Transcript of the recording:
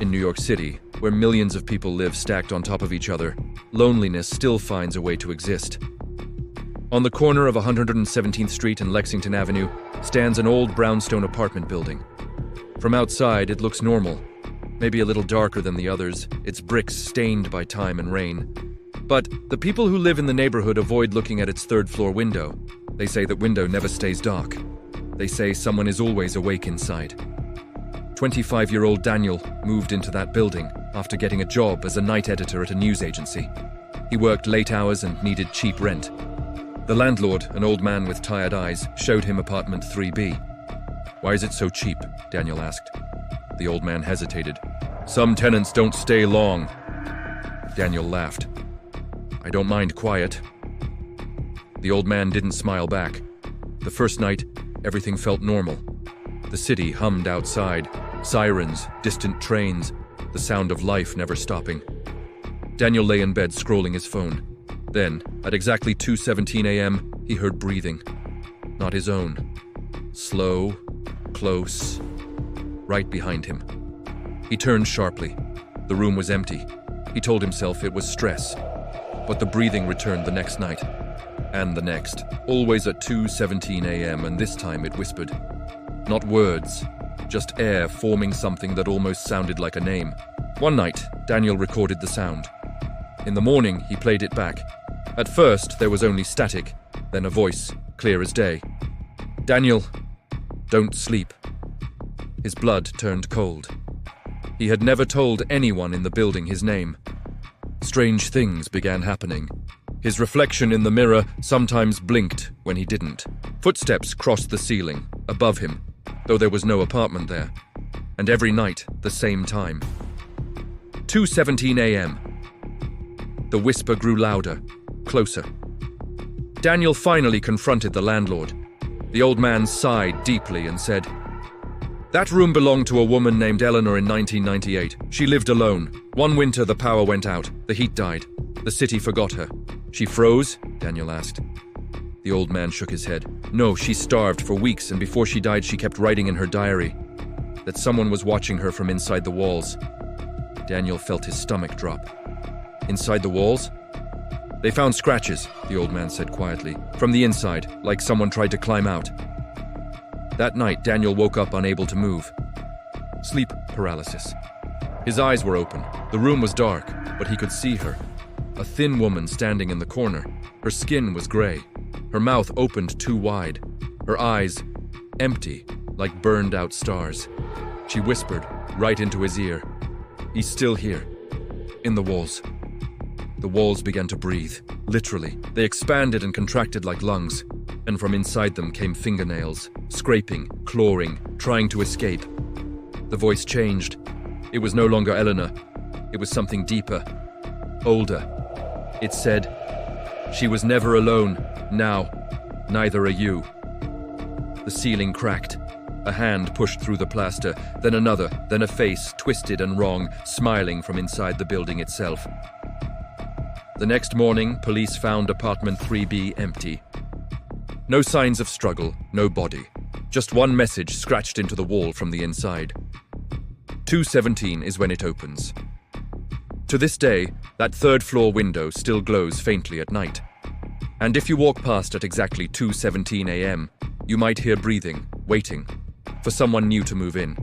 In New York City, where millions of people live stacked on top of each other, loneliness still finds a way to exist. On the corner of 117th Street and Lexington Avenue stands an old brownstone apartment building. From outside, it looks normal, maybe a little darker than the others, its bricks stained by time and rain. But the people who live in the neighborhood avoid looking at its third-floor window. They say that window never stays dark. They say someone is always awake inside. 25-year-old Daniel moved into that building after getting a job as a night editor at a news agency. He worked late hours and needed cheap rent. The landlord, an old man with tired eyes, showed him apartment 3B. "Why is it so cheap?" Daniel asked. The old man hesitated. "Some tenants don't stay long." Daniel laughed. "I don't mind quiet." The old man didn't smile back. The first night, everything felt normal. The city hummed outside. Sirens, distant trains, the sound of life never stopping. Daniel lay in bed scrolling his phone. Then, at exactly 2:17 a.m., he heard breathing. Not his own. Slow, close, right behind him. He turned sharply. The room was empty. He told himself it was stress. But the breathing returned the next night. And the next. Always at 2:17 a.m., and this time it whispered. Not words, just air forming something that almost sounded like a name. One night, Daniel recorded the sound. In the morning, he played it back. At first, there was only static, then a voice, clear as day. "Daniel, don't sleep." His blood turned cold. He had never told anyone in the building his name. Strange things began happening. His reflection in the mirror sometimes blinked when he didn't. Footsteps crossed the ceiling, above him, though there was no apartment there. And every night, the same time. 2:17 a.m. The whisper grew louder, closer. Daniel finally confronted the landlord. The old man sighed deeply and said, "That room belonged to a woman named Eleanor in 1998. She lived alone. One winter the power went out. The heat died. The city forgot her." "She froze?" Daniel asked. The old man shook his head. "No, she starved for weeks, and before she died she kept writing in her diary that someone was watching her from inside the walls." Daniel felt his stomach drop. "Inside the walls?" "They found scratches," the old man said quietly, "from the inside, like someone tried to climb out." That night, Daniel woke up unable to move. Sleep paralysis. His eyes were open. The room was dark, but he could see her. A thin woman standing in the corner. Her skin was gray. Her mouth opened too wide. Her eyes empty, like burned-out stars. She whispered right into his ear. "He's still here. In the walls." The walls began to breathe, literally. They expanded and contracted like lungs, and from inside them came fingernails, scraping, clawing, trying to escape. The voice changed. It was no longer Eleanor. It was something deeper, older. It said, "She was never alone. Now, neither are you." The ceiling cracked. A hand pushed through the plaster, then another, then a face, twisted and wrong, smiling from inside the building itself. The next morning, police found apartment 3B empty. No signs of struggle, no body. Just one message scratched into the wall from the inside. 2:17 is when it opens. To this day, that third-floor window still glows faintly at night. And if you walk past at exactly 2:17 a.m., you might hear breathing, waiting, for someone new to move in.